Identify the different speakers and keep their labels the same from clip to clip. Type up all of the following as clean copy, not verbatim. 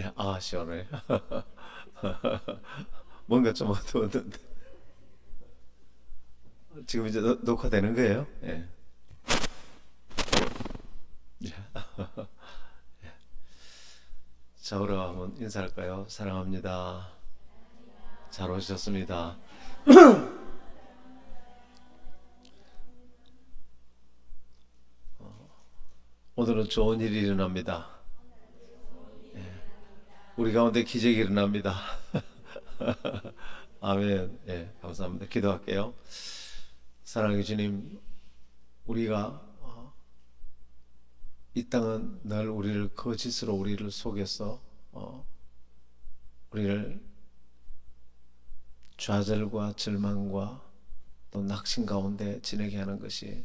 Speaker 1: 예, 아, 시원해. 뭔가 좀 어두웠는데. 지금 이제 녹화되는 거예요? 예. 예. 자, 우리 한번 인사할까요? 사랑합니다. 잘 오셨습니다. 오늘은 좋은 일이 일어납니다. 우리 가운데 기적이 일어납니다. 아멘. 예, 감사합니다. 기도할게요. 사랑해 주님, 우리가 이 땅은 늘 우리를 거짓으로 우리를 속여서 우리를 좌절과 절망과 또 낙심 가운데 지내게 하는 것이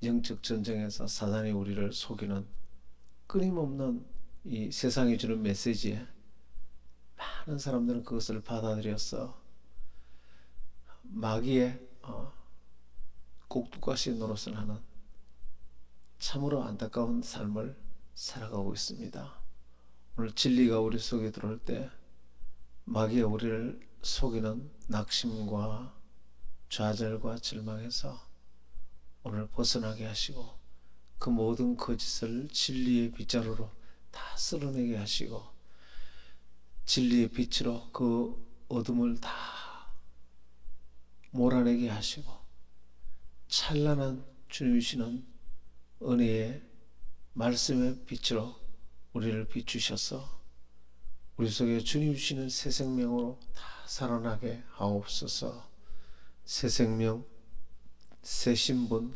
Speaker 1: 영적 전쟁에서 사단이 우리를 속이는 끊임없는 이 세상이 주는 메시지에 많은 사람들은 그것을 받아들여서 마귀의 꼭두가시 노릇을 하는 참으로 안타까운 삶을 살아가고 있습니다. 오늘 진리가 우리 속에 들어올 때 마귀가 우리를 속이는 낙심과 좌절과 절망에서 오늘 벗어나게 하시고 그 모든 거짓을 진리의 빗자루로 다 쓸어내게 하시고 진리의 빛으로 그 어둠을 다 몰아내게 하시고 찬란한 주님이시는 은혜의 말씀의 빛으로 우리를 비추셔서 우리 속에 주님 주시는 새 생명으로 다 살아나게 하옵소서. 새 생명, 새 신분,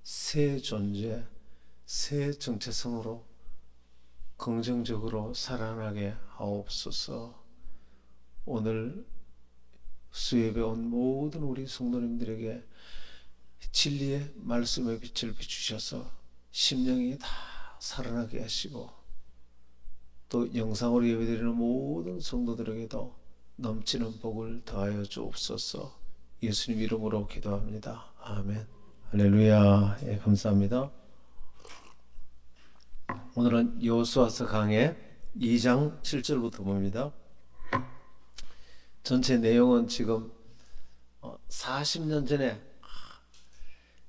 Speaker 1: 새 존재, 새 정체성으로 긍정적으로 살아나게 하옵소서. 오늘 수협에 온 모든 우리 성도님들에게 진리의 말씀의 빛을 비추셔서 심령이 다 살아나게 하시고 또 영상으로 예배드리는 모든 성도들에게도 넘치는 복을 더하여 주옵소서. 예수님 이름으로 기도합니다. 아멘. 할렐루야. 예, 감사합니다. 오늘은 여호수아서 강해 2장 7절부터 봅니다. 전체 내용은 지금 40년 전에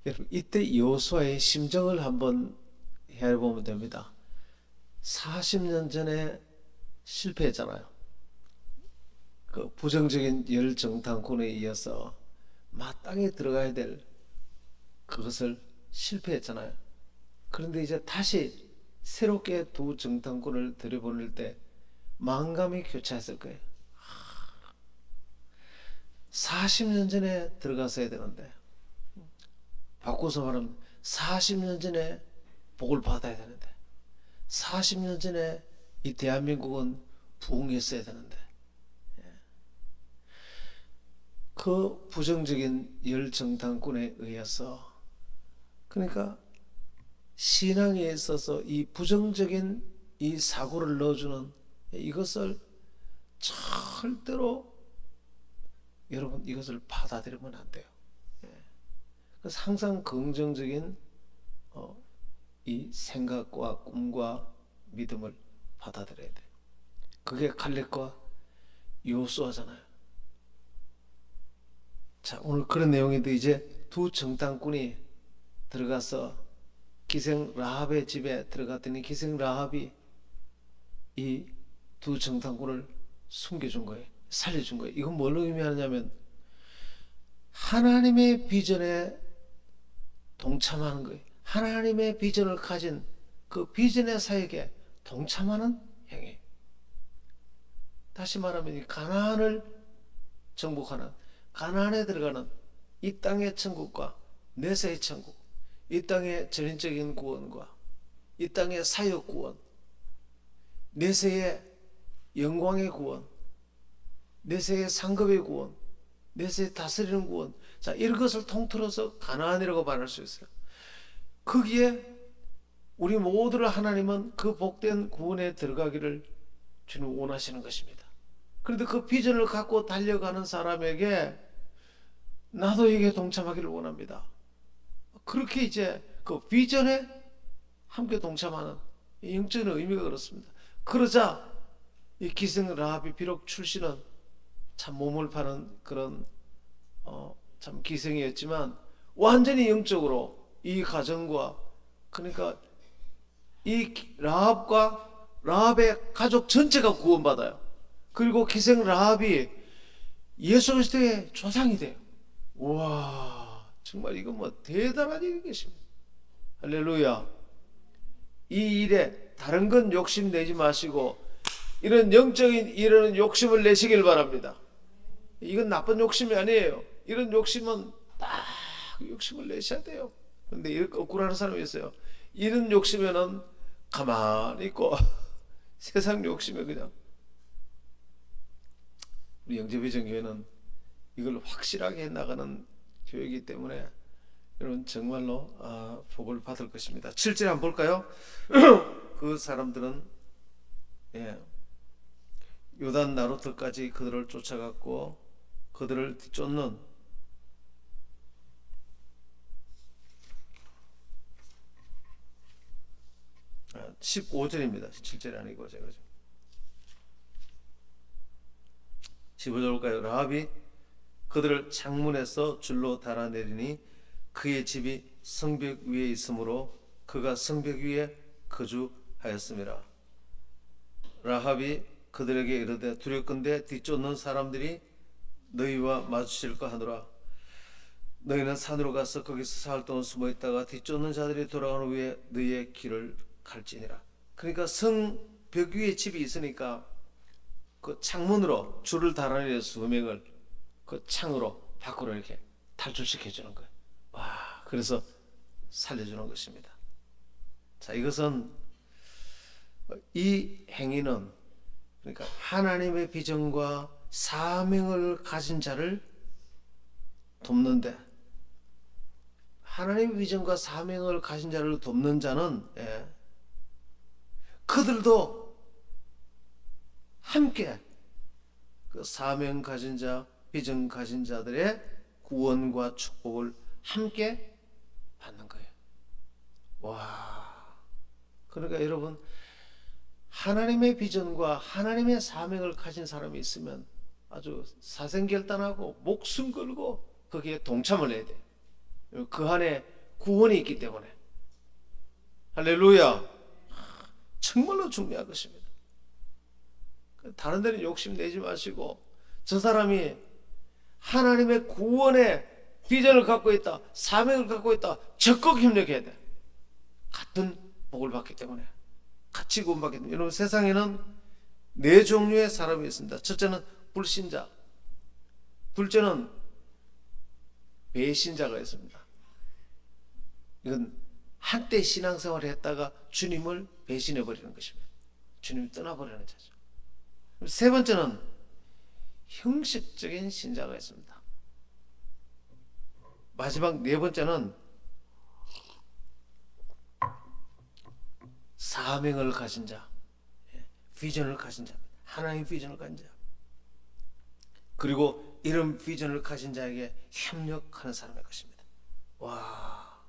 Speaker 1: 여러분 이때 여호수아의 심정을 한번 해보면 됩니다. 40년 전에 실패했잖아요. 그 부정적인 열정탐꾼에 이어서 마땅히 들어가야 될 그것을 실패했잖아요. 그런데 이제 다시 새롭게 두 정탐꾼을 들여보낼 때 마음감이 교차했을 거예요. 40년 전에 들어갔어야 되는데 바꿔서 말하면 40년 전에 복을 받아야 되는데 40년 전에 이 대한민국은 부흥했어야 되는데 그 부정적인 열정당꾼에 의해서 그러니까 신앙에 있어서 이 부정적인 이 사고를 넣어주는 이것을 절대로 여러분 이것을 받아들이면 안 돼요. 그래서 항상 긍정적인 이 생각과 꿈과 믿음을 받아들여야 돼요. 그게 갈렙과 여호수아잖아요. 자, 오늘 그런 내용인데 이제 두 정탐꾼이 들어가서 기생 라합의 집에 들어갔더니 기생 라합이 이 두 정탐꾼을 숨겨준 거예요. 살려준 거예요. 이건 뭘 의미하냐면 하나님의 비전에 동참하는 거예요. 하나님의 비전을 가진 그 비전의 사역에 동참하는 행위. 다시 말하면 이 가나안을 정복하는 가나안에 들어가는 이 땅의 천국과 내세의 천국, 이 땅의 전인적인 구원과 이 땅의 사역 구원, 내세의 영광의 구원, 내세의 상급의 구원, 내세의 다스리는 구원. 자, 이런 것을 통틀어서 가나안이라고 말할 수 있어요. 거기에 우리 모두를 하나님은 그 복된 구원에 들어가기를 주님 원하시는 것입니다. 그런데 그 비전을 갖고 달려가는 사람에게 나도 여기에 동참하기를 원합니다. 그렇게 이제 그 비전에 함께 동참하는 영적인 의미가 그렇습니다. 그러자 이 기생 라합이 비록 출신은 참 몸을 파는 그런 참 기생이었지만 완전히 영적으로 이 가정과, 그러니까 이 라합과 라합의 가족 전체가 구원받아요. 그리고 기생 라합이 예수 그리스도의 조상이 돼요. 와, 정말 이건 뭐 대단한 일인 것입니다. 할렐루야. 이 일에 다른 건 욕심 내지 마시고 이런 영적인 일에는 욕심을 내시길 바랍니다. 이건 나쁜 욕심이 아니에요. 이런 욕심은 딱 욕심을 내셔야 돼요. 근데 이렇게 거꾸로 하는 사람이 있어요. 이런 욕심에는 가만히 있고 세상 욕심에 그냥. 우리 영접의정교회는 이걸 확실하게 해나가는 교회이기 때문에 여러분 정말로 복을 받을 것입니다. 7절 한번 볼까요? 그 사람들은 요단 나루터까지 그들을 쫓아갔고 그들을 뒤쫓는 15절입니다. 7절이 아니고 제가 15절 볼까요? 라합이 그들을 창문에서 줄로 달아내리니 그의 집이 성벽 위에 있으므로 그가 성벽 위에 거주하였습니다. 라합이 그들에게 이르되 두렵건대 뒤쫓는 사람들이 너희와 마주칠까 하노라. 너희는 산으로 가서 거기서 사흘 동안 숨어 있다가 뒤쫓는 자들이 돌아가는 후에 너희의 길을 갈지니라. 그러니까 성벽 위에 집이 있으니까 그 창문으로 줄을 달아내려 수명을 그 창으로 밖으로 이렇게 탈출시켜 주는 거예요. 와, 그래서 살려주는 것입니다. 자, 이것은 이 행위는 그러니까 하나님의 비전과 사명을 가진 자를 돕는데, 하나님의 비전과 사명을 가진 자를 돕는 자는 그들도 함께 그 사명 가진 자, 비전 가진 자들의 구원과 축복을 함께 받는 거예요. 와, 그러니까 여러분 하나님의 비전과 하나님의 사명을 가진 사람이 있으면 아주 사생결단하고 목숨 걸고 거기에 동참을 해야 돼요. 그 안에 구원이 있기 때문에. 할렐루야. 정말로 중요한 것입니다. 다른 데는 욕심 내지 마시고 저 사람이 하나님의 구원의 비전을 갖고 있다, 사명을 갖고 있다, 적극 협력해야 돼. 같은 복을 받기 때문에, 같이 구원받기 때문에. 여러분 세상에는 네 종류의 사람이 있습니다. 첫째는 불신자, 둘째는 배신자가 있습니다. 이건 한때 신앙생활을 했다가 주님을 배신해버리는 것입니다. 주님이 떠나버리는 자죠. 세 번째는 형식적인 신자가 있습니다. 마지막 네 번째는 사명을 가진 자, 비전을 가진 자입니다. 하나님의 비전을 가진 자. 그리고 이런 비전을 가진 자에게 협력하는 사람의 것입니다. 와,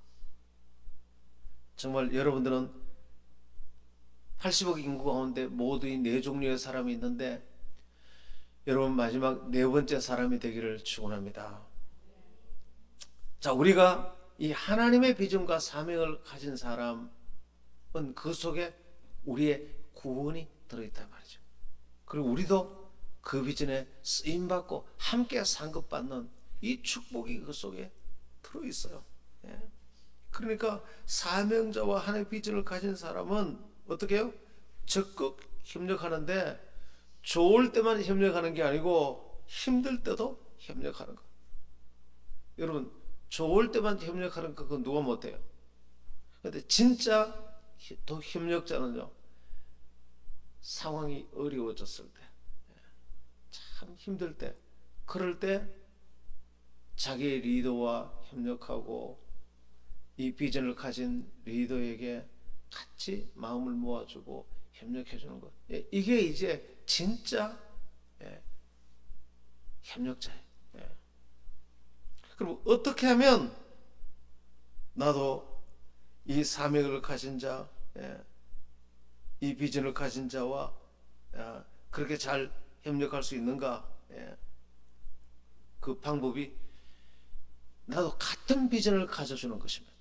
Speaker 1: 정말 여러분들은 80억 인구 가운데 모두 이 네 종류의 사람이 있는데 여러분 마지막 네 번째 사람이 되기를 축원합니다. 자, 우리가 이 하나님의 비전과 사명을 가진 사람은 그 속에 우리의 구원이 들어있단 말이죠. 그리고 우리도 그 비전에 쓰임받고 함께 상급받는 이 축복이 그 속에 들어있어요. 그러니까 사명자와 하나님의 비전을 가진 사람은 어떻게 해요? 적극 협력하는데 좋을 때만 협력하는 게 아니고 힘들 때도 협력하는 거. 여러분 좋을 때만 협력하는 거 그건 누가 못해요. 그런데 진짜 더 협력자는요, 상황이 어려워졌을 때, 참 힘들 때, 그럴 때 자기의 리더와 협력하고 이 비전을 가진 리더에게 같이 마음을 모아주고 협력해주는 것, 이게 이제 진짜 협력자예요. 그럼 어떻게 하면 나도 이 사명을 가진 자, 이 비전을 가진 자와 그렇게 잘 협력할 수 있는가? 그 방법이 나도 같은 비전을 가져주는 것입니다.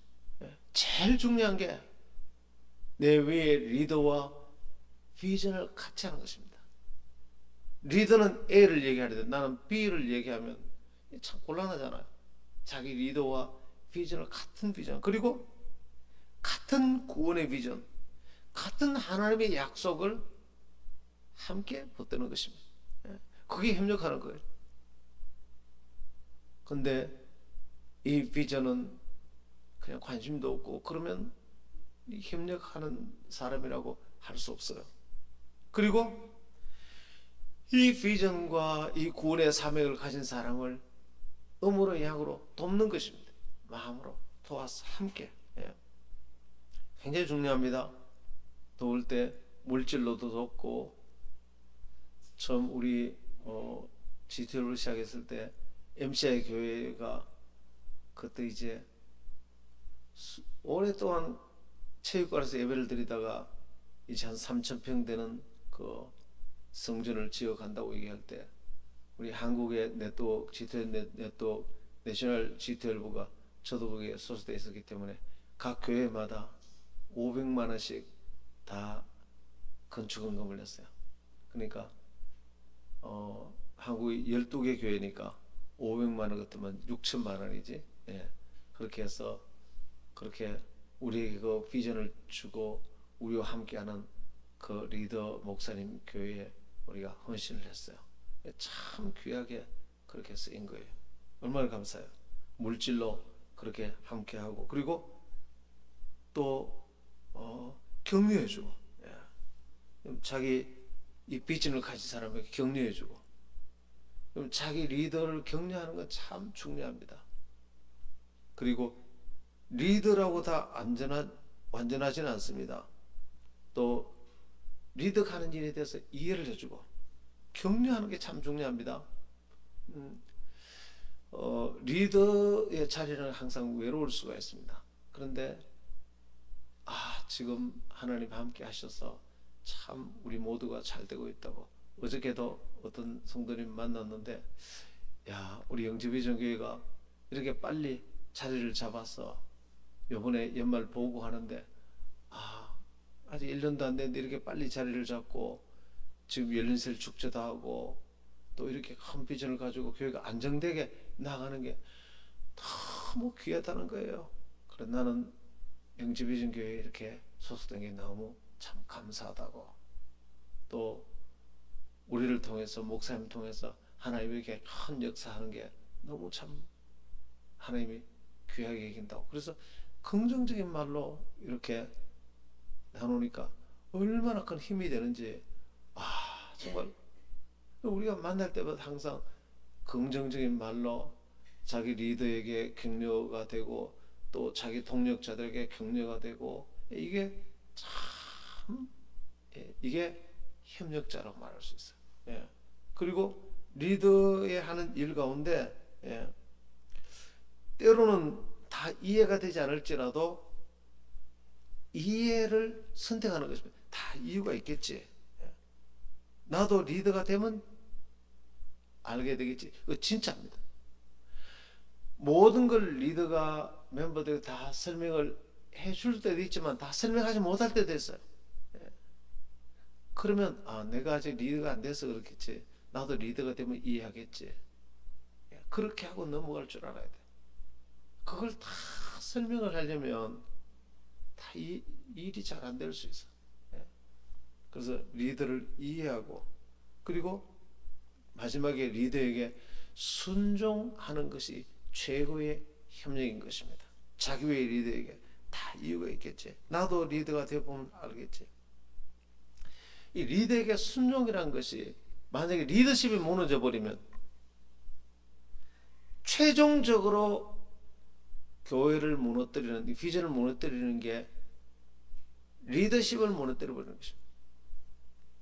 Speaker 1: 제일 중요한 게 내 위에 리더와 비전을 같이 하는 것입니다. 리더는 A를 얘기하는데 나는 B를 얘기하면 참 곤란하잖아요. 자기 리더와 비전을 같은 비전, 그리고 같은 구원의 비전, 같은 하나님의 약속을 함께 붙드는 것입니다. 그게 협력하는 거예요. 근데 이 비전은 그냥 관심도 없고 그러면 협력하는 사람이라고 할 수 없어요. 그리고 이 비전과 이 구원의 사명을 가진 사람을 음으로 양으로 돕는 것입니다. 마음으로 도와서 함께. 굉장히 중요합니다. 도울 때 물질로도 돕고, 처음 우리 G12를 시작했을 때 MCI 교회가 그때 이제 오랫동안 체육관에서 예배를 드리다가 이제 한 3,000평 되는 그 성전을 지어간다고 얘기할 때 우리 한국의 네트워크 G12 네트워크 내셔널 G12가 저도 거기에 소속되어 있었기 때문에 각 교회마다 500만 원씩 다 건축헌금을 냈어요. 그러니까 한국이 12개 교회니까 500만 원 같으면 6천만 원이지. 그렇게 해서 그렇게 우리에게 그 비전을 주고 우리와 함께하는 그 리더 목사님 교회에 우리가 헌신을 했어요. 참 귀하게 그렇게 쓰인 거예요. 얼마나 감사해요. 물질로 그렇게 함께하고, 그리고 또 격려해주고, 자기 이 비전을 가진 사람에게 격려해주고, 자기 리더를 격려하는 건 참 중요합니다. 그리고 리더라고 다 완전하지는 않습니다. 또 리더가 하는 일에 대해서 이해를 해주고 격려하는 게 참 중요합니다. 리더의 자리는 항상 외로울 수가 있습니다. 그런데 지금 하나님 함께 하셔서 참 우리 모두가 잘 되고 있다고. 어저께도 어떤 성도님 만났는데, 우리 영지비전교회가 이렇게 빨리 자리를 잡아서 요번에 연말 보고하는데 아직 1년도 안 됐는데 이렇게 빨리 자리를 잡고 지금 열린셀 축제도 하고 또 이렇게 큰 비전을 가지고 교회가 안정되게 나가는 게 너무 귀하다는 거예요. 그래서 나는 영지비전 교회에 이렇게 소속된 게 너무 참 감사하다고, 또 우리를 통해서 목사님 통해서 하나님이 이렇게 큰 역사하는 게 너무 참 하나님이 귀하게 여긴다고. 그래서 긍정적인 말로 이렇게 나누니까 얼마나 큰 힘이 되는지, 정말 우리가 만날 때마다 항상 긍정적인 말로 자기 리더에게 격려가 되고 또 자기 동력자들에게 격려가 되고, 이게 참 이게 협력자라고 말할 수 있어요. 그리고 리더의 하는 일 가운데 때로는 다 이해가 되지 않을지라도 이해를 선택하는 것입니다. 다 이유가 있겠지. 나도 리더가 되면 알게 되겠지. 그거 진짜입니다. 모든 걸 리더가 멤버들이 다 설명을 해줄 때도 있지만 다 설명하지 못할 때도 있어요. 그러면 내가 아직 리더가 안 돼서 그렇겠지. 나도 리더가 되면 이해하겠지. 그렇게 하고 넘어갈 줄 알아야 돼. 그걸 다 설명을 하려면 다 일이 잘 안 될 수 있어. 그래서 리더를 이해하고, 그리고 마지막에 리더에게 순종하는 것이 최고의 협력인 것입니다. 자기 외의 리더에게 다 이유가 있겠지. 나도 리더가 되어보면 알겠지. 이 리더에게 순종이라는 것이, 만약에 리더십이 무너져 버리면 최종적으로 교회를 무너뜨리는, 비전을 무너뜨리는 게 리더십을 무너뜨려 버리는 것입니다.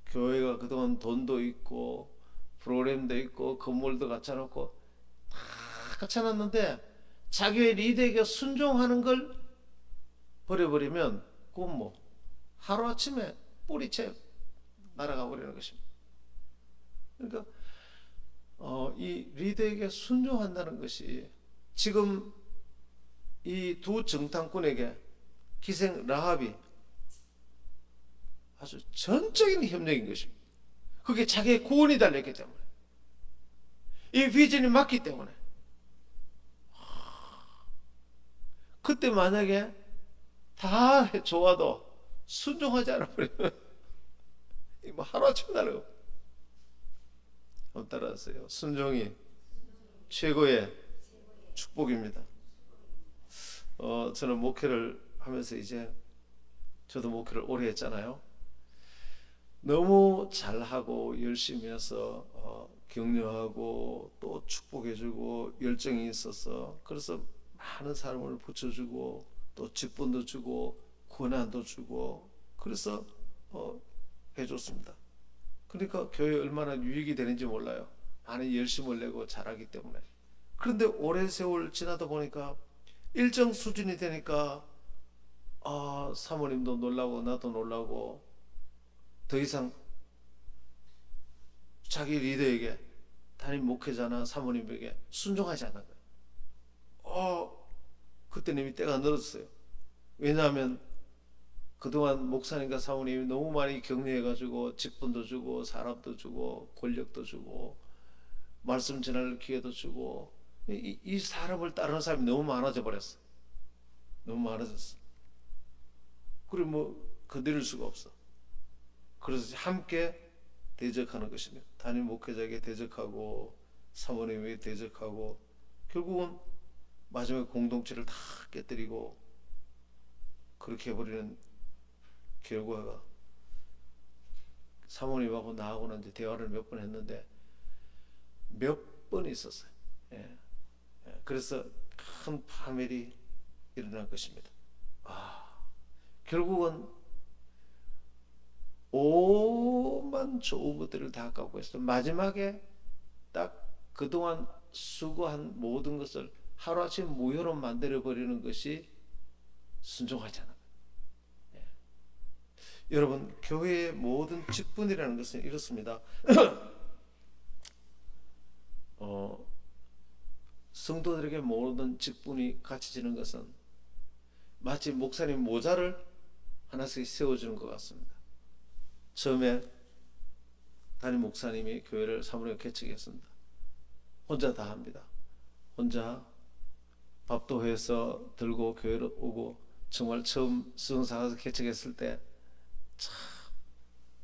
Speaker 1: 교회가 그동안 돈도 있고 프로그램도 있고 건물도 갖춰놓고 다 갖춰놨는데 자기의 리더에게 순종하는 걸 버려버리면 그건 하루아침에 뿌리채 날아가 버리는 것입니다. 그러니까 이 리더에게 순종한다는 것이 지금 이 두 정탐꾼에게 기생 라합이 아주 전적인 협력인 것입니다. 그게 자기의 구원이 달렸기 때문에, 이 비전이 맞기 때문에. 그때 만약에 다 좋아도 순종하지 않아버리면 뭐 하루아침에 날아가고. 한번 따라하세요. 순종이 최고의 축복입니다. 저는 목회를 하면서 이제 저도 목회를 오래 했잖아요. 너무 잘하고 열심히 해서 격려하고 또 축복해주고 열정이 있어서, 그래서 많은 사람을 붙여주고 또 직분도 주고 권한도 주고, 그래서 해줬습니다. 그러니까 교회에 얼마나 유익이 되는지 몰라요. 많이 열심을 내고 잘하기 때문에. 그런데 오랜 세월 지나다 보니까 일정 수준이 되니까 사모님도 놀라고 나도 놀라고 더 이상 자기 리더에게, 담임 목회자나 사모님에게 순종하지 않는 거예요. 그때는 이미 때가 늘었어요. 왜냐하면 그동안 목사님과 사모님이 너무 많이 격려해가지고 직분도 주고 사람도 주고 권력도 주고 말씀 전할 기회도 주고, 이 사람을 따르는 사람이 너무 많아져 버렸어. 너무 많아졌어. 그리고 뭐 건드릴 수가 없어. 그래서 함께 대적하는 것입니다. 담임 목회자에게 대적하고 사모님에게 대적하고, 결국은 마지막에 공동체를 다 깨뜨리고 그렇게 해버리는 결과가, 사모님하고 나하고는 이제 대화를 몇 번 했는데 몇 번 있었어요. 그래서 큰 파멸이 일어날 것입니다. 결국은 오만 좋은 것들을 다 갖고 있어. 마지막에 딱 그동안 수고한 모든 것을 하루아침 무효로 만들어버리는 것이 순종하지 않은 거예요. 여러분, 교회의 모든 직분이라는 것은 이렇습니다. 성도들에게 모든 직분이 같이 지는 것은 마치 목사님 모자를 하나씩 세워주는 것 같습니다. 처음에 담임 목사님이 교회를 사무엘 개척했습니다. 혼자 다 합니다. 혼자 밥도 해서 들고 교회로 오고, 정말 처음 수영사 가서 개척했을 때 참,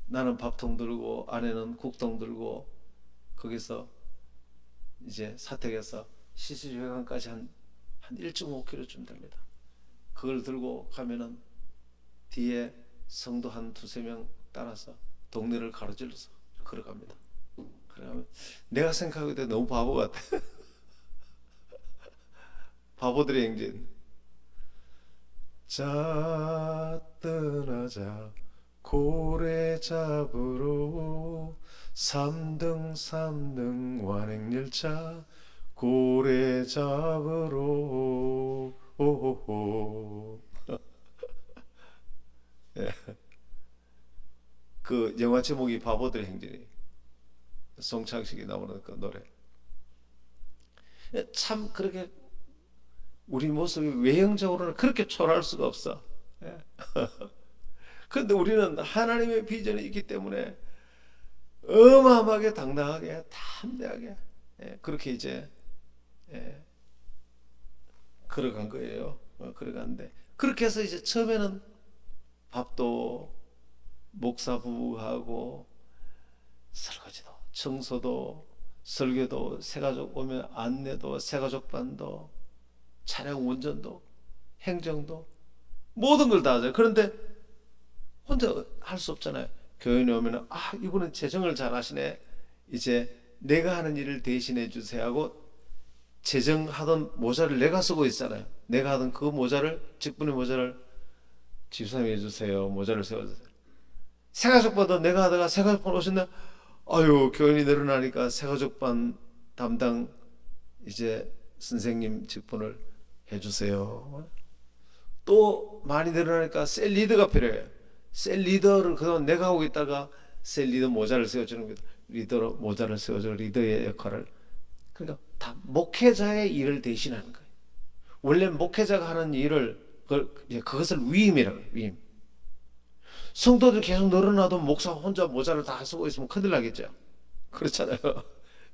Speaker 1: 나는 밥통 들고 아내는 국통 들고 거기서 이제 사택에서 시시회관까지 한 1.5km쯤 됩니다. 그걸 들고 가면은 뒤에 성도 한 두세 명 따라서 동네를 가로질러서 걸어갑니다. 그러면 내가 생각할 때 너무 바보 같아. 바보들의 행진. 자 떠나자 고래 잡으러 3등 완행열차 고래 잡으러 오호호. 그 영화 제목이 바보들의 행진이, 송창식이 나오는 그 노래. 참 그렇게 우리 모습이 외형적으로는 그렇게 초라할 수가 없어. 그런데 우리는 하나님의 비전이 있기 때문에 어마어마하게 당당하게 담대하게 그렇게 이제 걸어간 거예요. 걸어갔는데, 그렇게 해서 이제 처음에는 밥도 목사 부부하고 설거지도 청소도 설교도 새가족 오면 안내도 새가족반도 차량 운전도 행정도 모든 걸 다 하죠. 그런데 혼자 할 수 없잖아요. 교인이 오면 이분은 재정을 잘 하시네, 이제 내가 하는 일을 대신해 주세요 하고 재정하던 모자를 내가 쓰고 있잖아요. 내가 하던 그 모자를, 직분의 모자를 집사님이 해주세요. 모자를 세워주세요. 새가족반도 내가 하다가 새가족반 오신다, 교인이 늘어나니까 새가족반 담당 이제 선생님 직분을 해주세요. 또 많이 늘어나니까 셀 리더가 필요해요. 셀 리더를 그동안 내가 하고 있다가 셀 리더 모자를 세워주는 겁니다. 리더로 모자를 세워주는 리더의 역할을. 그러니까 다 목회자의 일을 대신하는 거예요. 원래 목회자가 하는 일을 그것을 위임이라고 해요. 위임. 성도들 계속 늘어나도 목사 혼자 모자를 다 쓰고 있으면 큰일 나겠죠. 그렇잖아요.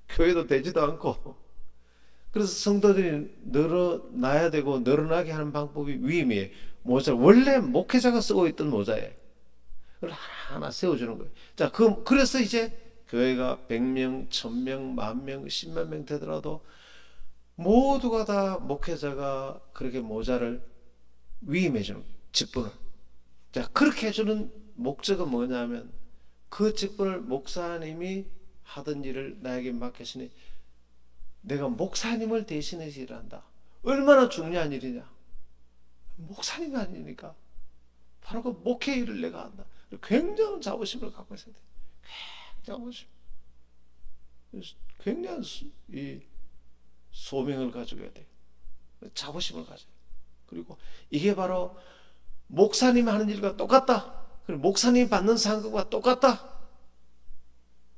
Speaker 1: 교회도 되지도 않고. 그래서 성도들이 늘어나야 되고 늘어나게 하는 방법이 위임이에요. 모자 원래 목회자가 쓰고 있던 모자예요. 그걸 하나하나 세워주는 거예요. 자, 그래서 이제 교회가 100명, 1000명, 10,000명, 10만 명 되더라도 모두가 다 목회자가 그렇게 모자를 위임해 주는 거예요. 직분을. 자, 그렇게 해주는 목적은 뭐냐면 그 직분을 목사님이 하던 일을 나에게 맡겼으니 내가 목사님을 대신해서 일한다. 얼마나 중요한 일이냐. 목사님이 아니니까 바로 그 목회 일을 내가 한다. 굉장한 자부심을 갖고 있어야 돼. 자부심. 굉장한 이 소명을 가지고 해야 돼. 자부심을 가져요. 그리고 이게 바로 목사님이 하는 일과 똑같다. 그리고 목사님이 받는 상급과 똑같다.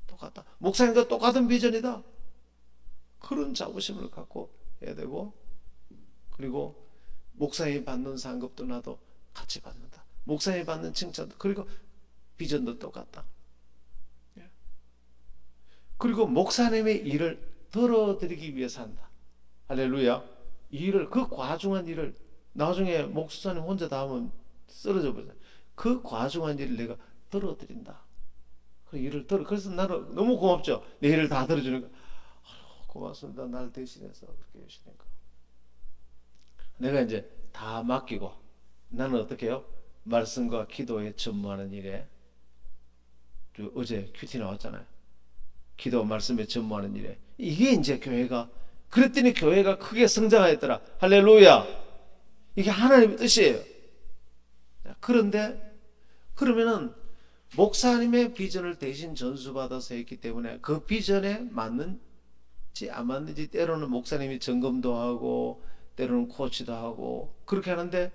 Speaker 1: 똑같다. 목사님과 똑같은 비전이다. 그런 자부심을 갖고 해야 되고, 그리고 목사님이 받는 상급도 나도 같이 받는다. 목사님이 받는 칭찬도, 그리고 비전도 똑같다. 그리고 목사님의 일을 들어드리기 위해서 한다. 할렐루야. 이 일을, 그 과중한 일을 나중에 목사님 혼자 다 하면 쓰러져 버려. 그 과중한 일을 내가 들어드린다. 그 일을 그래서 나는 너무 고맙죠. 내 일을 다 들어주니까. 고맙습니다. 날 대신해서 그렇게 해주시니까. 내가 이제 다 맡기고 나는 어떻게 해요? 말씀과 기도에 전무하는 일에, 어제 큐티 나왔잖아요. 기도 말씀에 전무하는 일에, 이게 이제 교회가, 그랬더니 교회가 크게 성장하였더라. 할렐루야. 이게 하나님의 뜻이에요. 그런데 그러면은 목사님의 비전을 대신 전수받아서 했기 때문에 그 비전에 맞는지 안 맞는지 때로는 목사님이 점검도 하고 때로는 코치도 하고 그렇게 하는데,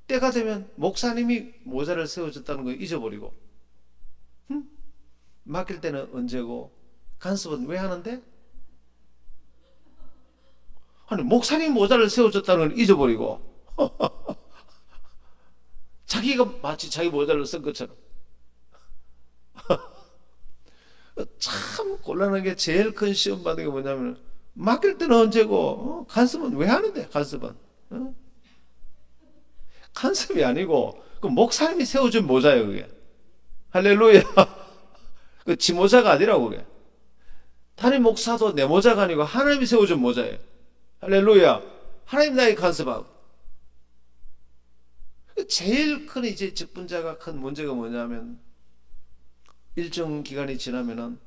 Speaker 1: 때가 되면 목사님이 모자를 세워줬다는 거 잊어버리고, 맡길 때는 언제고 간섭은 왜 하는데? 아니, 목사님 모자를 세워줬다는 걸 잊어버리고 자기가 마치 자기 모자를 쓴 것처럼. 참 곤란한 게, 제일 큰 시험 받는 게 뭐냐면 맡길 때는 언제고 간섭은 왜 하는데? 간섭은 간섭이 아니고 그 목사님이 세워준 모자예요. 그게 할렐루야. 그 지 모자가 아니라고. 그게 담임 목사도 내 모자가 아니고 하나님이 세워준 모자예요. 할렐루야. 하나님 나에게 간섭하고. 제일 큰 이제 직분자가 큰 문제가 뭐냐면, 일정 기간이 지나면은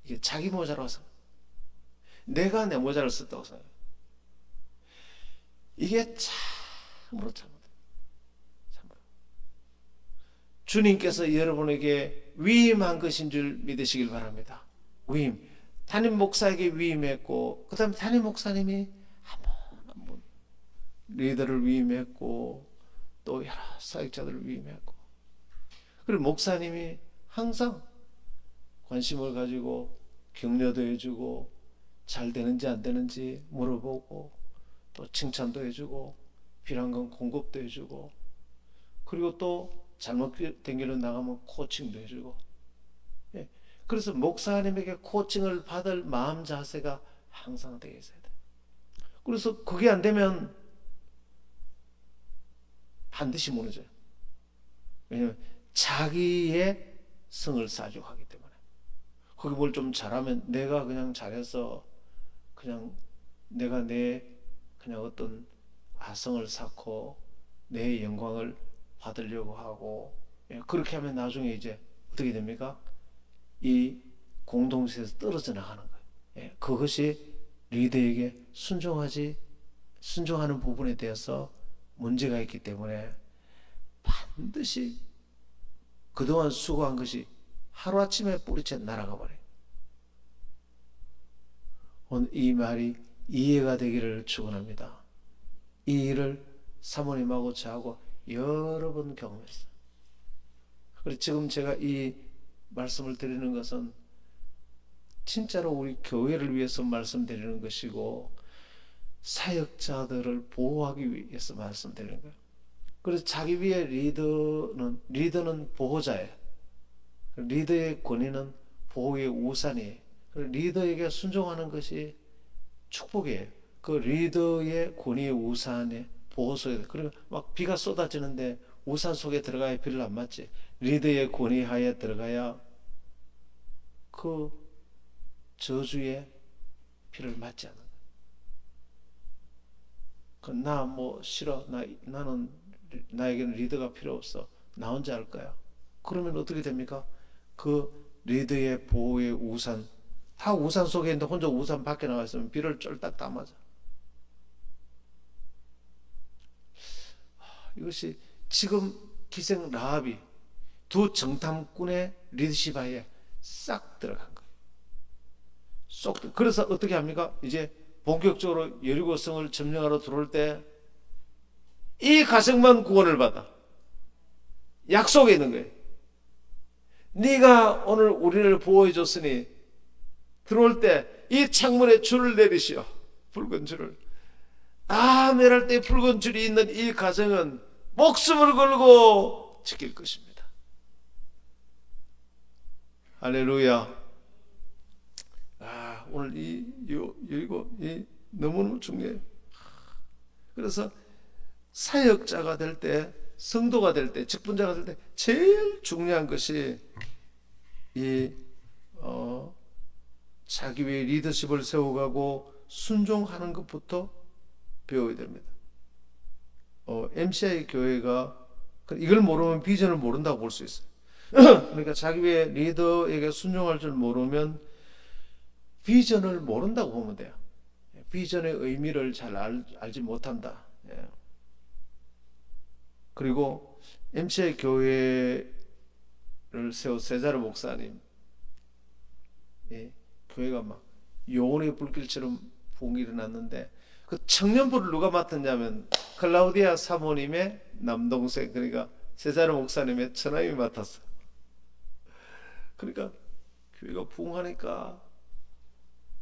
Speaker 1: 이게 자기 모자라고 생각. 내가 내 모자를 썼다고 생각. 이게 참으로 잘못돼요. 주님께서 여러분에게 위임한 것인 줄 믿으시길 바랍니다. 위임. 담임 목사에게 위임했고, 그 다음에 담임 목사님이 한 분 리더를 위임했고, 또 여러 사역자들을 위임했고, 그리고 목사님이 항상 관심을 가지고 격려도 해주고 잘 되는지 안 되는지 물어보고 또 칭찬도 해주고 필요한 건 공급도 해주고, 그리고 또 잘못된 길로 나가면 코칭도 해주고. 예. 그래서 목사님에게 코칭을 받을 마음 자세가 항상 되어 있어야 돼. 그래서 그게 안 되면 반드시 무너져요. 왜냐하면 자기의 성을 쌓으려고 하기 때문에. 거기 뭘 좀 잘하면 내가 그냥 잘해서 그냥 내가 그냥 어떤 아성을 쌓고 내 영광을 받으려고 하고, 그렇게 하면 나중에 이제 어떻게 됩니까? 이 공동체에서 떨어져 나가는 거예요. 그것이 리더에게 순종하는 부분에 대해서 문제가 있기 때문에 반드시 그동안 수고한 것이 하루아침에 뿌리채 날아가 버려요. 오늘 이 말이 이해가 되기를 축원합니다. 이 일을 사모님하고 저하고 여러 번 경험했어요. 그래서 지금 제가 이 말씀을 드리는 것은 진짜로 우리 교회를 위해서 말씀드리는 것이고 사역자들을 보호하기 위해서 말씀드리는 거예요. 그래서 자기 위에 리더는 보호자예요. 리더의 권위는 보호의 우산이에요. 리더에게 순종하는 것이 축복이에요. 그 리더의 권위의 우산에 보호 속에, 그리고 막 비가 쏟아지는데 우산 속에 들어가야 비를 안 맞지. 리더의 권위 하에 들어가야 그 저주의 비를 맞지 않는 거야. 나 뭐 싫어. 나는 나에게는 리더가 필요 없어. 나 혼자 할 거야. 그러면 어떻게 됩니까? 그 리더의 보호의 우산, 다 우산 속에 있는데 혼자 우산 밖에 나와 있으면 비를 쫄딱 다 맞아. 이것이 지금 기생 라합이 두 정탐꾼의 리더십 하에 싹 들어간 거예요. 그래서 어떻게 합니까? 이제 본격적으로 여리고성을 점령하러 들어올 때 이 가정만 구원을 받아. 약속에 있는 거예요. 네가 오늘 우리를 보호해 줬으니 들어올 때 이 창문에 줄을 내리시오. 붉은 줄을. 다 멸할 때 붉은 줄이 있는 이 가정은 목숨을 걸고 지킬 것입니다. 할렐루야. 오늘 이거 너무너무 중요해요. 그래서 사역자가 될 때, 성도가 될 때, 직분자가 될 때 제일 중요한 것이 자기 위에 리더십을 세워가고 순종하는 것부터 배워야 됩니다. MCI 교회가 이걸 모르면 비전을 모른다고 볼 수 있어요. 그러니까 자기 위에 리더에게 순종할 줄 모르면 비전을 모른다고 보면 돼요. 비전의 의미를 잘 알지 못한다. 그리고 MCI 교회를 세워 세자르 목사님, 교회가 막 요원의 불길처럼 부흥이 일어났는데 그 청년부를 누가 맡았냐면 클라우디아 사모님의 남동생, 그러니까 세자르 목사님의 처남이 맡았어요. 그러니까 교회가 부흥하니까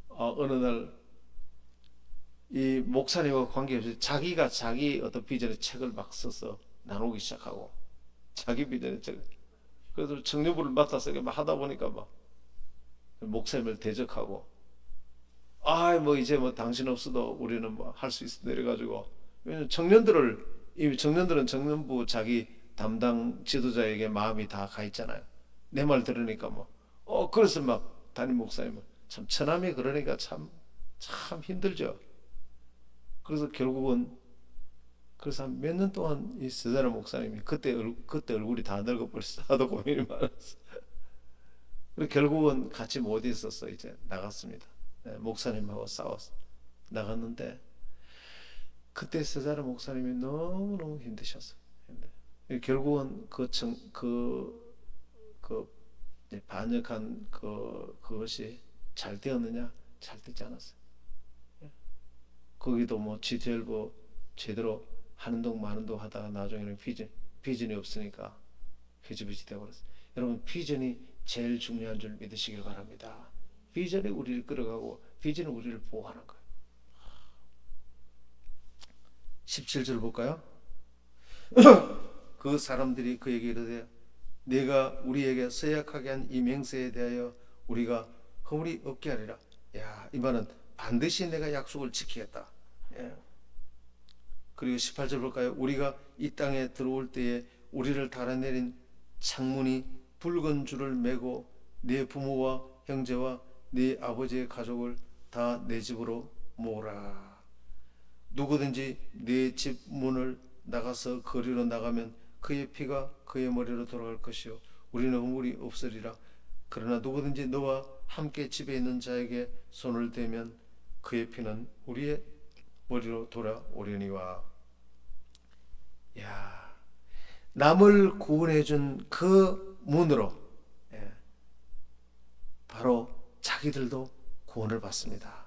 Speaker 1: 어느 날 이 목사님과 관계없이 자기가 자기 어떤 비전의 책을 막 써서 나누기 시작하고, 자기 비전의 책을. 그래서 청년부를 맡아서 막 하다 보니까 막 목사님을 대적하고, 뭐 이제 뭐 당신 없어도 우리는 뭐 할 수 있어 내려가지고. 왜냐면 청년들은 청년부 자기 담당 지도자에게 마음이 다 가 있잖아요. 내 말 들으니까 그래서 막 담임 목사님은 참 처남이 그러니까 참 힘들죠. 그래서 결국은 그래서 한 몇 년 동안 이 세자르 목사님이 그때 얼굴이 다 늙어버렸어. 하도 고민이 많았어. 그리고 결국은 같이 못 있었어. 이제 나갔습니다. 목사님하고 싸워서 나갔는데 그때 세자르 목사님이 너무너무 힘드셨어요. 결국은 반역한 그것이 잘 되었느냐? 잘 되지 않았어요. 거기도 뭐 지텔보 제대로 하는 동 마는 동 하다가 나중에는 비전이 없으니까 흐지부지 되어버렸어요. 여러분, 비전이 제일 중요한 줄 믿으시길 바랍니다. 비전이 우리를 끌어가고 비전이 우리를 보호하는 거예요. 17절 볼까요? 그 사람들이 그에게 이르되 네가 우리에게 서약하게 한 이 맹세에 대하여 우리가 허물이 없게 하리라. 이 말은 반드시 내가 약속을 지키겠다. 그리고 18절 볼까요? 우리가 이 땅에 들어올 때에 우리를 달아내린 창문이 붉은 줄을 메고 네 부모와 형제와 네 아버지의 가족을 다 내 집으로 모으라. 누구든지 네 집 문을 나가서 거리로 나가면 그의 피가 그의 머리로 돌아갈 것이요 우리는 허물이 없으리라. 그러나 누구든지 너와 함께 집에 있는 자에게 손을 대면 그의 피는 우리의 머리로 돌아오려니와. 남을 구원해 준 그 문으로 바로 자기들도 구원을 받습니다.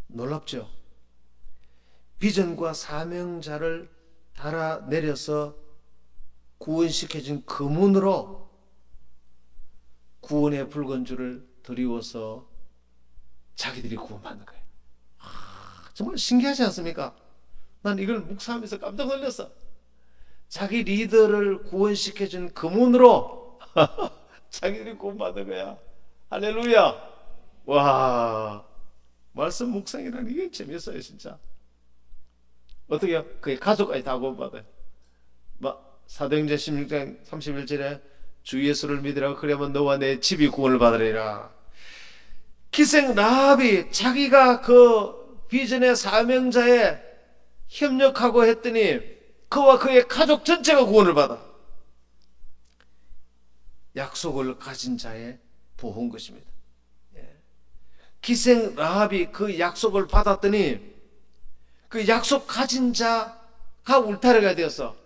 Speaker 1: 놀랍죠? 비전과 사명자를 달아내려서 구원시켜준 그 문으로 구원의 붉은 줄을 드리워서 자기들이 구원받는 거예요. 정말 신기하지 않습니까? 난 이걸 묵상하면서 깜짝 놀랐어. 자기 리더를 구원시켜준 그 문으로 자기들이 구원받는 거야. 할렐루야. 와, 말씀 묵상이라는 이게 재밌어요 진짜. 어떻게요? 그의 가족까지 다 구원받아요. 사도행전 16장 31절에 주 예수를 믿으라 그러면 너와 내 집이 구원을 받으리라. 기생 라합이 자기가 그 비전의 사명자에 협력하고 했더니 그와 그의 가족 전체가 구원을 받아. 약속을 가진 자의 보호인 것입니다. 기생 라합이 그 약속을 받았더니 그 약속 가진 자가 울타리가 되었어.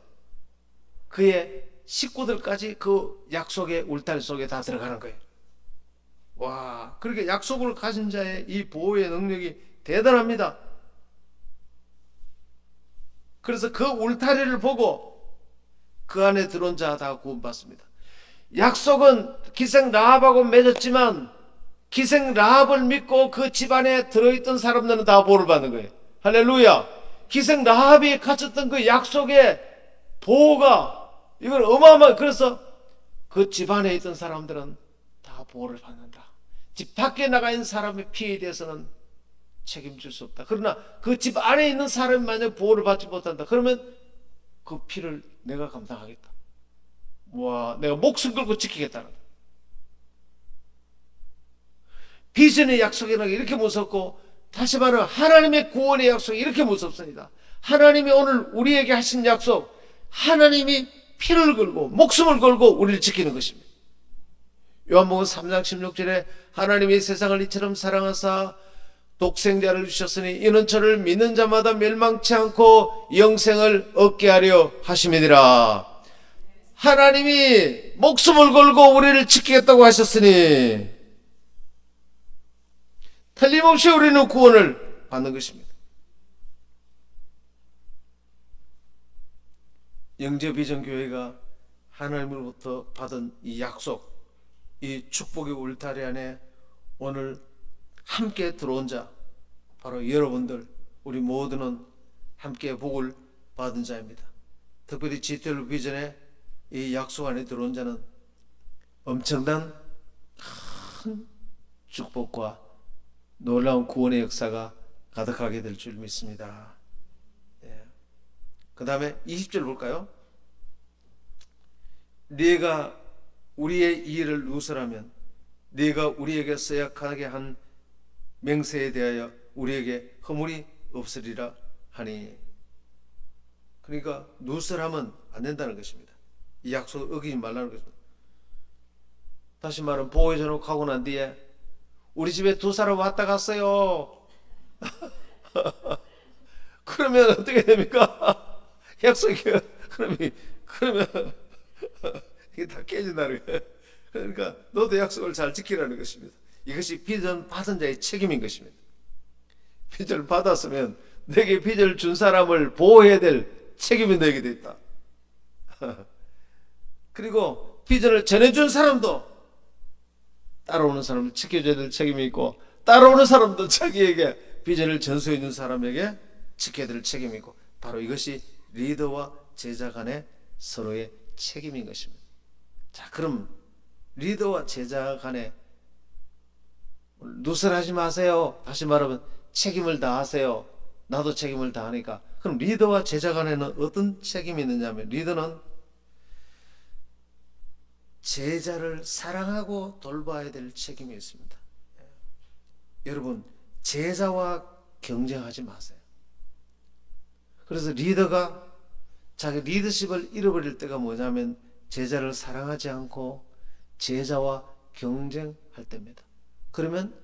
Speaker 1: 그의 식구들까지 그 약속의 울타리 속에 다 들어가는 거예요. 와, 그렇게 약속을 가진 자의 이 보호의 능력이 대단합니다. 그래서 그 울타리를 보고 그 안에 들어온 자 다 구원받습니다. 약속은 기생 라합하고 맺었지만 기생 라합을 믿고 그 집안에 들어있던 사람들은 다 보호를 받는 거예요. 할렐루야. 기생 라합이 갖췄던 그 약속의 보호가 이건 어마어마해. 그래서 그 집안에 있던 사람들은 다 보호를 받는다. 집 밖에 나가 있는 사람의 피해에 대해서는 책임질 수 없다. 그러나 그 집 안에 있는 사람이 만약 보호를 받지 못한다. 그러면 그 피를 내가 감당하겠다. 와, 내가 목숨 걸고 지키겠다는 거야. 비전의 약속이라는 게 이렇게 무섭고, 다시 말하면 하나님의 구원의 약속이 이렇게 무섭습니다. 하나님이 오늘 우리에게 하신 약속, 하나님이 피를 걸고 목숨을 걸고 우리를 지키는 것입니다. 요한복음 3장 16절에 하나님이 세상을 이처럼 사랑하사 독생자를 주셨으니 이는 저를 믿는 자마다 멸망치 않고 영생을 얻게 하려 하심이니라. 하나님이 목숨을 걸고 우리를 지키겠다고 하셨으니 틀림없이 우리는 구원을 받는 것입니다. 영재비전교회가 하나님으로부터 받은 이 약속, 이 축복의 울타리 안에 오늘 함께 들어온 자, 바로 여러분들, 우리 모두는 함께 복을 받은 자입니다. 특별히 GTL 비전의 이 약속 안에 들어온 자는 엄청난 큰 축복과 놀라운 구원의 역사가 가득하게 될 줄 믿습니다. 그 다음에 20절 볼까요? 네가 우리의 이의를 누설하면 네가 우리에게 써약하게 한 맹세에 대하여 우리에게 허물이 없으리라 하니. 그러니까 누설하면 안 된다는 것입니다. 이 약속을 어기지 말라는 것입니다. 다시 말하면 보호해 놓고 하고 난 뒤에 우리 집에 두 사람 왔다 갔어요. 그러면 어떻게 됩니까? 약속이 그러면 이게 다 깨진다는 거예요. 그러니까 너도 약속을 잘 지키라는 것입니다. 이것이 비전 받은 자의 책임인 것입니다. 비전을 받았으면 내게 비전을 준 사람을 보호해야 될 책임이 너에게 돼 있다. 그리고 비전을 전해준 사람도 따라오는 사람을 지켜줘야 될 책임이 있고, 따라오는 사람도 자기에게 비전을 전수해 준 사람에게 지켜야 될 책임이 있고, 바로 이것이 리더와 제자 간의 서로의 책임인 것입니다. 자, 그럼 리더와 제자 간에 누설하지 마세요. 다시 말하면 책임을 다하세요. 나도 책임을 다하니까. 그럼 리더와 제자 간에는 어떤 책임이 있느냐면, 리더는 제자를 사랑하고 돌봐야 될 책임이 있습니다. 여러분, 제자와 경쟁하지 마세요. 그래서 리더가 자기 리더십을 잃어버릴 때가 뭐냐면 제자를 사랑하지 않고 제자와 경쟁할 때입니다. 그러면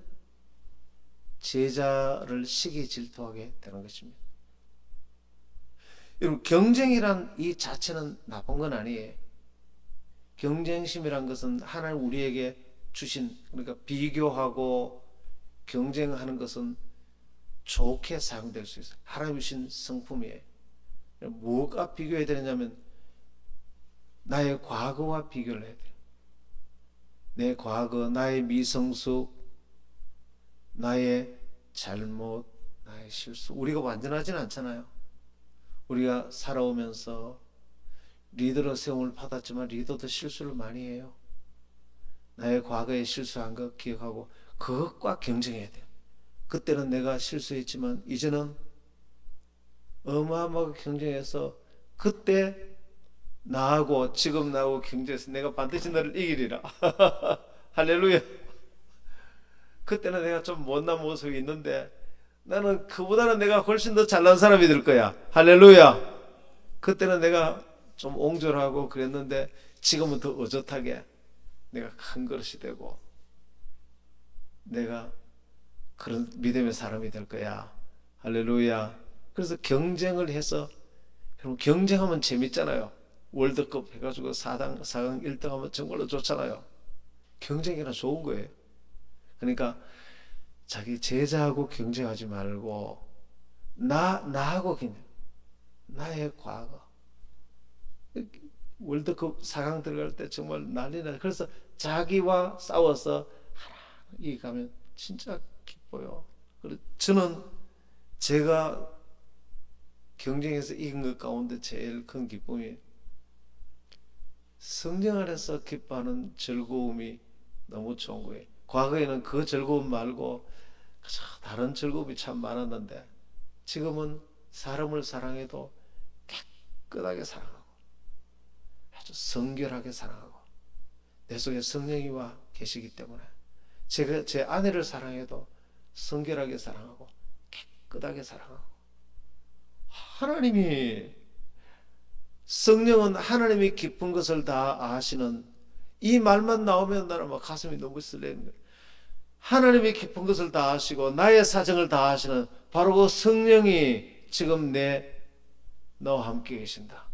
Speaker 1: 제자를 시기 질투하게 되는 것입니다. 여러분, 경쟁이란 이 자체는 나쁜 건 아니에요. 경쟁심이란 것은 하나님 우리에게 주신, 그러니까 비교하고 경쟁하는 것은 좋게 사용될 수 있어요. 하나님 주신 성품이에요. 뭐가 비교해야 되느냐면 나의 과거와 비교를 해야 돼요. 내 과거, 나의 미성숙, 나의 잘못, 나의 실수. 우리가 완전하진 않잖아요. 우리가 살아오면서 리더로 세움을 받았지만 리더도 실수를 많이 해요. 나의 과거에 실수한 것 기억하고 그것과 경쟁해야 돼요. 그때는 내가 실수했지만 이제는 어마어마하게 경쟁해서 그때 나하고 지금 나하고 경쟁해서 내가 반드시 너를 이기리라. 할렐루야. 그때는 내가 좀 못난 모습이 있는데 나는 그보다는 내가 훨씬 더 잘난 사람이 될 거야. 할렐루야. 그때는 내가 좀 옹졸하고 그랬는데 지금은 더 의젓하게 내가 큰 그릇이 되고 내가 그런 믿음의 사람이 될 거야. 할렐루야. 그래서 경쟁을 해서, 여러분 경쟁하면 재밌잖아요. 월드컵 해가지고 4강 1등 하면 정말로 좋잖아요. 경쟁이나 좋은 거예요. 그러니까 자기 제자하고 경쟁하지 말고 나하고 경쟁. 나의 과거. 월드컵 4강 들어갈 때 정말 난리나. 그래서 자기와 싸워서 하나 이기가면 진짜 기뻐요. 그리고 저는 제가 경쟁에서 이긴 것 가운데 제일 큰 기쁨이 성령 안에서 기뻐하는 즐거움이 너무 좋은 거예요. 과거에는 그 즐거움 말고 다른 즐거움이 참 많았는데 지금은 사람을 사랑해도 깨끗하게 사랑하고 아주 성결하게 사랑하고 내 속에 성령이 와 계시기 때문에 제가 제 아내를 사랑해도 성결하게 사랑하고 깨끗하게 사랑하고 하나님이 성령은 하나님이 깊은 것을 다 아시는 이 말만 나오면 나는 막 가슴이 너무 설레는 거예요. 하나님이 깊은 것을 다 아시고 나의 사정을 다 아시는 바로 그 성령이 지금 너와 함께 계신다.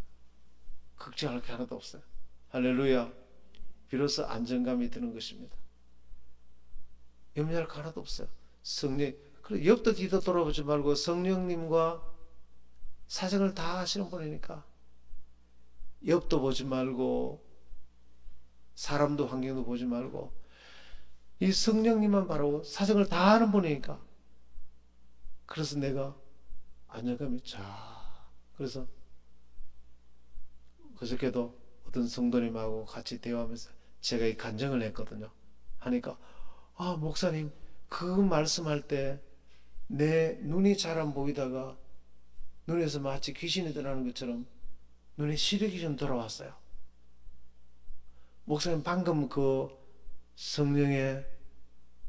Speaker 1: 걱정할 게 하나도 없어요. 할렐루야. 비로소 안정감이 드는 것입니다. 염려할 거 하나도 없어요. 성령, 그래 옆도 뒤도 돌아보지 말고 성령님과 사정을 다 아시는 분이니까 옆도 보지 말고 사람도 환경도 보지 말고 이 성령님만 바라고 사정을 다 아는 분이니까 그래서 내가 안정감이 그래서 그저께도 어떤 성도님하고 같이 대화하면서 제가 이 간증을 했거든요. 하니까 목사님 그 말씀할 때 내 눈이 잘 안 보이다가 눈에서 마치 귀신이 들어가는 것처럼 눈에 시력이 좀 돌아왔어요. 목사님 방금 그 성령의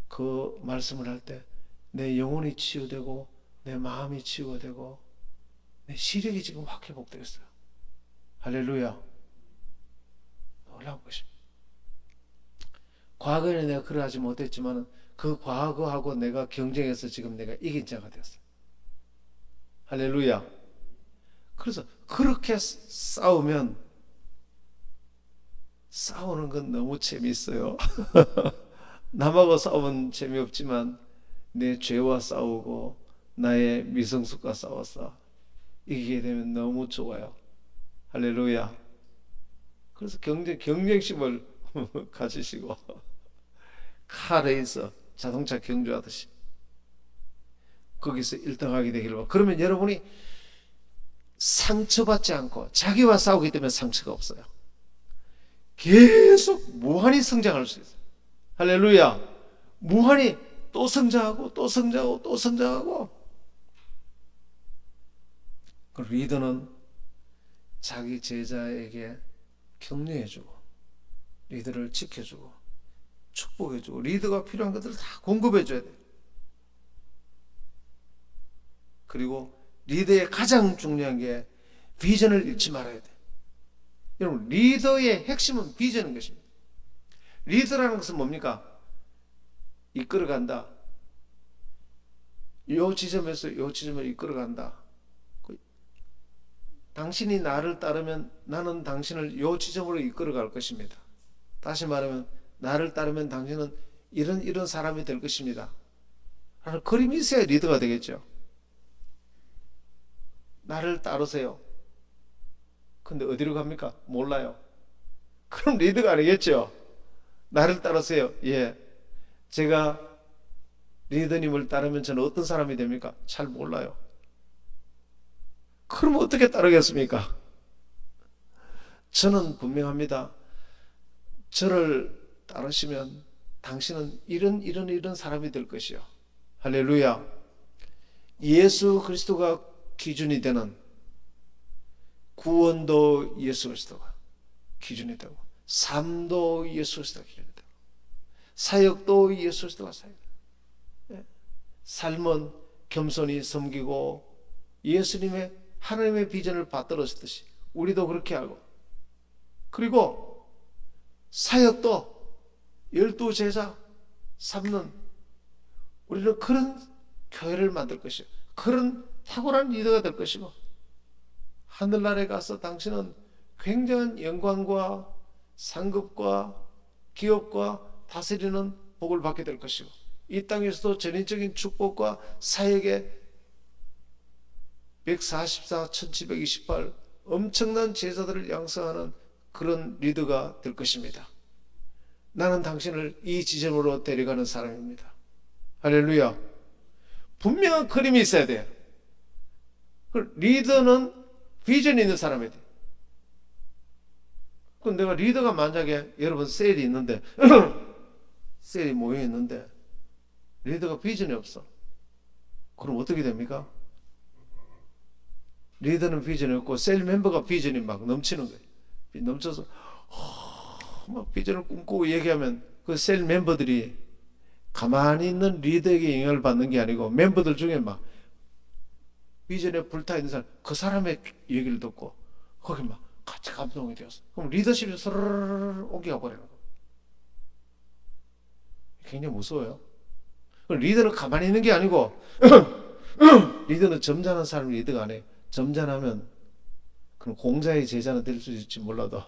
Speaker 1: 그 말씀을 할 때 내 영혼이 치유되고 내 마음이 치유되고 내 시력이 지금 확 회복되었어요. 할렐루야. 놀라운 것입니다. 과거에는 내가 그러하지 못했지만 그 과거하고 내가 경쟁해서 지금 내가 이긴 자가 되었어요. 할렐루야. 그래서 그렇게 싸우는 건 너무 재미있어요. 남하고 싸우면 재미없지만 내 죄와 싸우고 나의 미성숙과 싸워서 이기게 되면 너무 좋아요. 할렐루야. 그래서 경쟁심을 가지시고 카레이서 자동차 경주하듯이 거기서 1등하게 되기를 바랍니다. 그러면 여러분이 상처받지 않고 자기와 싸우기 때문에 상처가 없어요. 계속 무한히 성장할 수 있어요. 할렐루야. 무한히 또 성장하고 또 성장하고 또 성장하고. 그 리더는 자기 제자에게 격려해주고 리더를 지켜주고 축복해주고 리더가 필요한 것들을 다 공급해줘야 돼요. 그리고 리더의 가장 중요한 게 비전을 잃지 말아야 돼요. 여러분 리더의 핵심은 비전인 것입니다. 리더라는 것은 뭡니까? 이끌어간다. 요 지점에서 요 지점을 이끌어간다. 당신이 나를 따르면 나는 당신을 요 지점으로 이끌어갈 것입니다. 다시 말하면 나를 따르면 당신은 이런 사람이 될 것입니다. 라는 그림이 있어야 리더가 되겠죠. 나를 따르세요. 근데 어디로 갑니까? 몰라요. 그럼 리더가 아니겠죠. 나를 따르세요. 예. 제가 리더님을 따르면 저는 어떤 사람이 됩니까? 잘 몰라요. 그럼 어떻게 따르겠습니까? 저는 분명합니다. 저를 따르시면 당신은 이런 사람이 될 것이요. 할렐루야. 예수 그리스도가 기준이 되는, 구원도 예수 그리스도가 기준이 되고, 삶도 예수 그리스도가 기준이 되고, 사역도 예수 그리스도가 사역. 삶은 겸손히 섬기고 예수님의 하나님의 비전을 받들었듯이 우리도 그렇게 하고, 그리고 사역도 12제자 삼는, 우리는 그런 교회를 만들 것이요, 그런 탁월한 리더가 될 것이고, 하늘나라에 가서 당신은 굉장한 영광과 상급과 기업과 다스리는 복을 받게 될 것이고, 이 땅에서도 전인적인 축복과 사역의 144, 1728 엄청난 제자들을 양성하는 그런 리더가 될 것입니다. 나는 당신을 이 지점으로 데려가는 사람입니다. 할렐루야. 분명한 그림이 있어야 돼요. 리더는 비전이 있는 사람이야 돼. 그럼 내가 리더가 만약에 여러분 셀이 있는데 셀이 모여 있는데 리더가 비전이 없어. 그럼 어떻게 됩니까? 리더는 비전이 없고 셀 멤버가 비전이 막 넘치는 거예요. 넘쳐서 막 비전을 꿈꾸고 얘기하면 그 셀 멤버들이 가만히 있는 리더에게 영향을 받는 게 아니고, 멤버들 중에 막 비전에 불타 있는 사람, 그 사람의 얘기를 듣고 거기 막 같이 감동이 되었어. 그럼 리더십이 스르르르 옮겨가 버리는 거예요. 굉장히 무서워요. 리더는 가만히 있는 게 아니고 리더는 점잖은 사람이 리더가 아니에요. 점잖으면 그럼 공자의 제자는 될 수 있을지 몰라도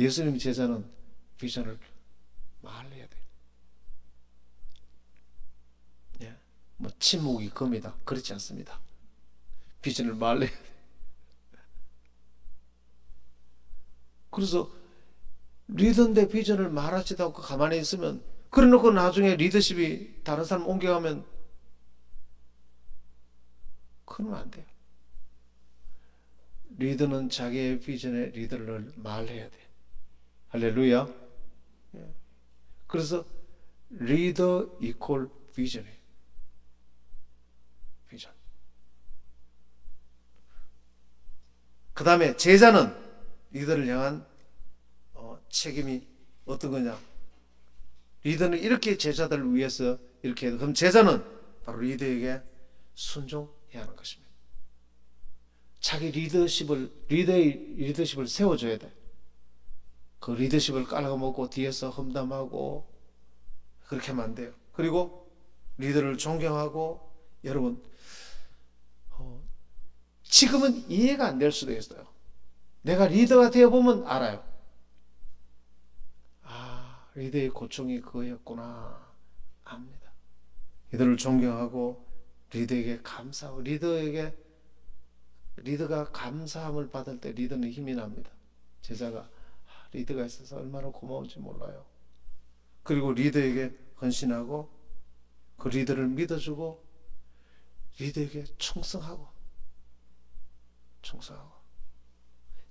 Speaker 1: 예수님 제자는 비전을 말해야 돼. 예. 뭐 침묵이 금이다, 그렇지 않습니다. 비전을 말해야 돼. 그래서 리더인데 비전을 말하지도 않고 가만히 있으면, 그래놓고 나중에 리더십이 다른 사람 옮겨가면 그러면 안 돼요. 리더는 자기의 비전의 리더를 말해야 돼. 할렐루야. 그래서 리더 이퀄 비전이에요. 비전. 그 다음에 제자는 리더를 향한 책임이 어떤 거냐. 리더는 이렇게 제자들을 위해서 이렇게 해도, 그럼 제자는 바로 리더에게 순종해야 하는 것입니다. 자기 리더의 리더십을 세워줘야 돼. 그 리더십을 깔아먹고 뒤에서 험담하고 그렇게 하면 안 돼요. 그리고 리더를 존경하고, 여러분 지금은 이해가 안 될 수도 있어요. 내가 리더가 되어보면 알아요. 아, 리더의 고충이 그거였구나 압니다. 리더를 존경하고 리더에게 감사하고, 리더가 감사함을 받을 때 리더는 힘이 납니다. 제자가 리더가 있어서 얼마나 고마운지 몰라요. 그리고 리더에게 헌신하고 그 리더를 믿어주고 리더에게 충성하고.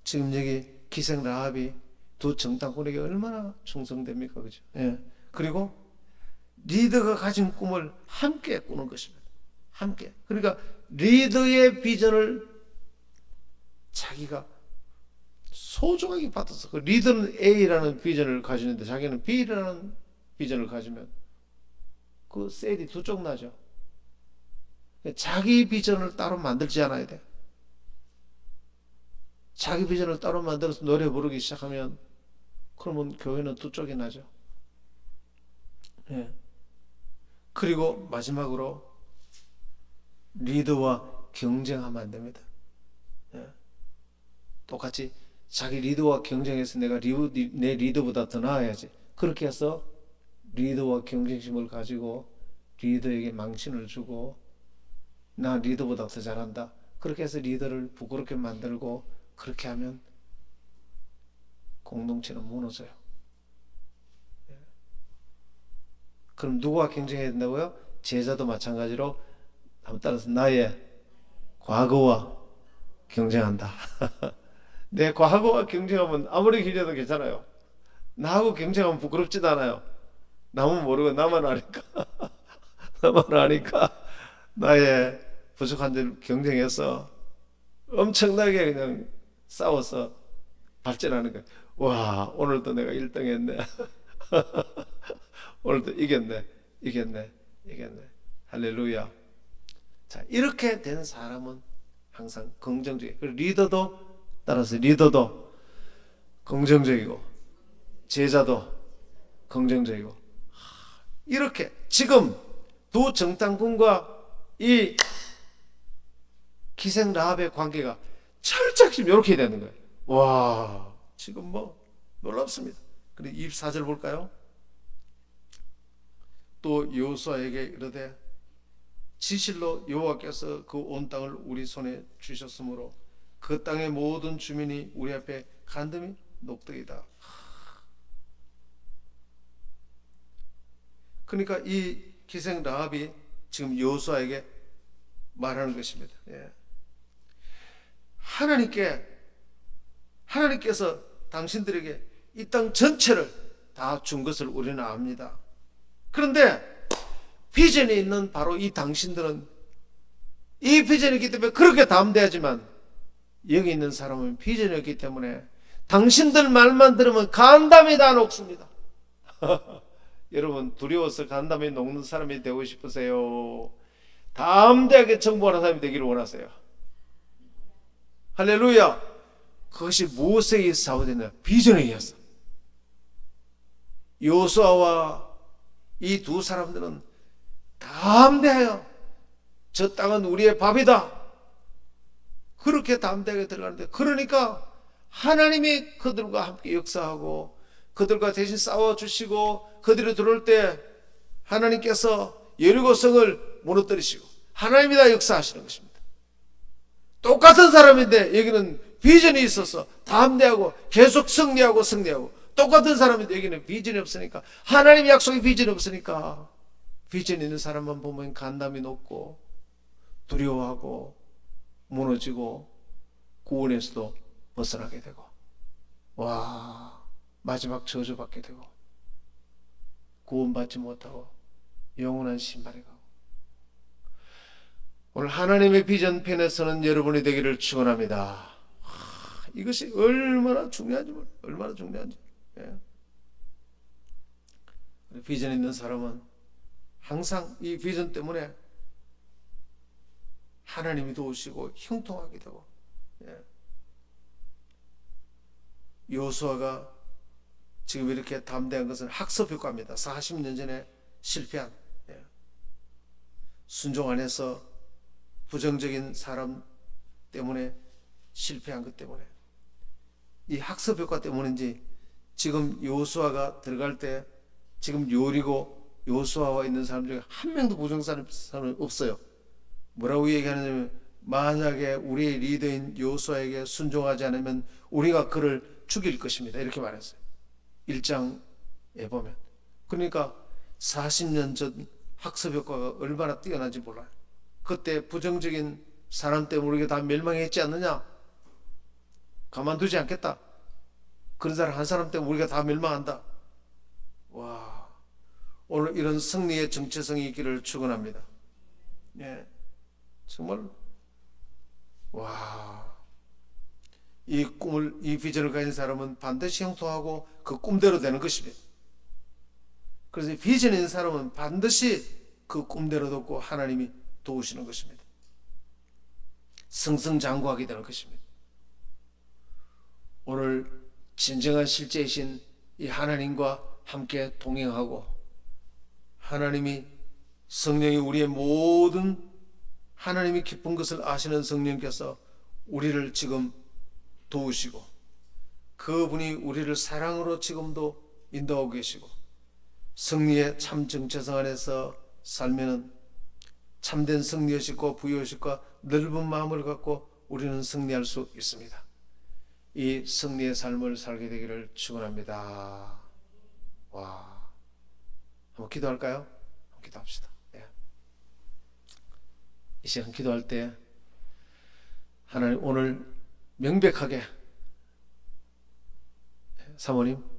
Speaker 1: 지금 여기 기생 라합이 두 정탐꾼에게 얼마나 충성됩니까? 그죠? 예. 그리고 리더가 가진 꿈을 함께 꾸는 것입니다. 함께. 그러니까 리더의 비전을 자기가 소중하게 받아서, 그 리더는 A라는 비전을 가지는데 자기는 B라는 비전을 가지면 그 셀이 두 쪽 나죠. 자기 비전을 따로 만들지 않아야 돼. 자기 비전을 따로 만들어서 노래 부르기 시작하면 그러면 교회는 두 쪽이 나죠. 예. 그리고 마지막으로 리더와 경쟁하면 안 됩니다. 예. 똑같이 자기 리더와 경쟁해서 내가 내 리더보다 더 나아야지, 그렇게 해서 리더와 경쟁심을 가지고 리더에게 망신을 주고 나 리더보다 더 잘한다, 그렇게 해서 리더를 부끄럽게 만들고, 그렇게 하면 공동체는 무너져요. 그럼 누구와 경쟁해야 된다고요? 제자도 마찬가지로 한번 따라서 나의 과거와 경쟁한다. 내 과거와 경쟁하면 아무리 기져도 괜찮아요. 나하고 경쟁하면 부끄럽지도 않아요. 남은 모르고 나만 아니까. 나만 아니까 나의 부족한 점 경쟁해서 엄청나게 그냥 싸워서 발전하는 거예요. 와, 오늘도 내가 1등 했네. 오늘도 이겼네. 할렐루야. 자, 이렇게 된 사람은 항상 긍정적이에요. 리더도 긍정적이고, 제자도 긍정적이고. 이렇게 지금 두 정탐꾼과 이 기생 라합의 관계가 철저히 이렇게 되는 거예요. 와, 지금 뭐 놀랍습니다. 그리고 24절 볼까요? 또 여호수아에게 이르되 지실로 여호와께서 그 온 땅을 우리 손에 주셨으므로 그 땅의 모든 주민이 우리 앞에 간담이 녹더이다. 그러니까 이 기생 라합이 지금 여호수아에게 말하는 것입니다. 예. 하나님께서 당신들에게 이 땅 전체를 다 준 것을 우리는 압니다. 그런데 비전이 있는 바로 이 당신들은 이 비전이 있기 때문에 그렇게 담대하지만 여기 있는 사람은 비전이 없기 때문에 당신들 말만 들으면 간담이 다 녹습니다. 여러분, 두려워서 간담이 녹는 사람이 되고 싶으세요? 담대하게 정복하는 사람이 되기를 원하세요? 할렐루야. 그것이 무엇에 의해서 사고되냐? 비전에 의해서. 여호수아와 이 두 사람들은 담대하여 저 땅은 우리의 밥이다, 그렇게 담대하게 들어가는데, 그러니까 하나님이 그들과 함께 역사하고 그들과 대신 싸워주시고, 그들이 들어올 때 하나님께서 여리고성을 무너뜨리시고 하나님이 다 역사하시는 것입니다. 똑같은 사람인데 여기는 비전이 있어서 담대하고 계속 승리하고 똑같은 사람인데 여기는 비전이 없으니까, 하나님의 약속의 비전이 없으니까 비전 있는 사람만 보면 간담이 높고 두려워하고 무너지고 구원에서도 벗어나게 되고, 와, 마지막 저주받게 되고 구원받지 못하고 영원한 신발에 가고. 오늘 하나님의 비전 편에서는 여러분이 되기를 축원합니다. 이것이 얼마나 중요한지. 예. 비전 있는 사람은 항상 이 비전 때문에 하나님이 도우시고 형통하게 되고. 예. 여호수아가 지금 이렇게 담대한 것은 학습 효과입니다. 40년 전에 실패한, 순종 안에서 부정적인 사람 때문에 실패한 것 때문에, 이 학습 효과 때문인지 지금 여호수아가 들어갈 때 지금 여리고 여호수아와 있는 사람 중에 한 명도 부정사는 없어요. 뭐라고 얘기하느냐면, 만약에 우리의 리더인 여호수아에게 순종하지 않으면 우리가 그를 죽일 것입니다, 이렇게 말했어요. 1장에 보면. 그러니까 40년 전 학습 효과가 얼마나 뛰어난지 몰라요. 그때 부정적인 사람 때문에 우리가 다 멸망했지 않느냐? 가만두지 않겠다. 그런 사람 한 사람 때문에 우리가 다 멸망한다. 와, 오늘 이런 승리의 정체성이 있기를 축원합니다. 예, 정말 와, 이 꿈을, 이 비전을 가진 사람은 반드시 형통하고 그 꿈대로 되는 것입니다. 그래서 비전 있는 사람은 반드시 그 꿈대로 걷고 하나님이 도우시는 것입니다. 승승장구하게 되는 것입니다. 오늘 진정한 실제이신 이 하나님과 함께 동행하고, 하나님이, 성령이 우리의 모든 하나님이 기쁜 것을 아시는 성령께서 우리를 지금 도우시고, 그분이 우리를 사랑으로 지금도 인도하고 계시고, 승리의 참 정체성 안에서 살면은 참된 승리의식과 부여의식과 넓은 마음을 갖고 우리는 승리할 수 있습니다. 이 승리의 삶을 살게 되기를 축원합니다. 와, 한번 기도할까요? 한번 기도합시다. 예. 이 시간 기도할 때 하나님 오늘 명백하게 사모님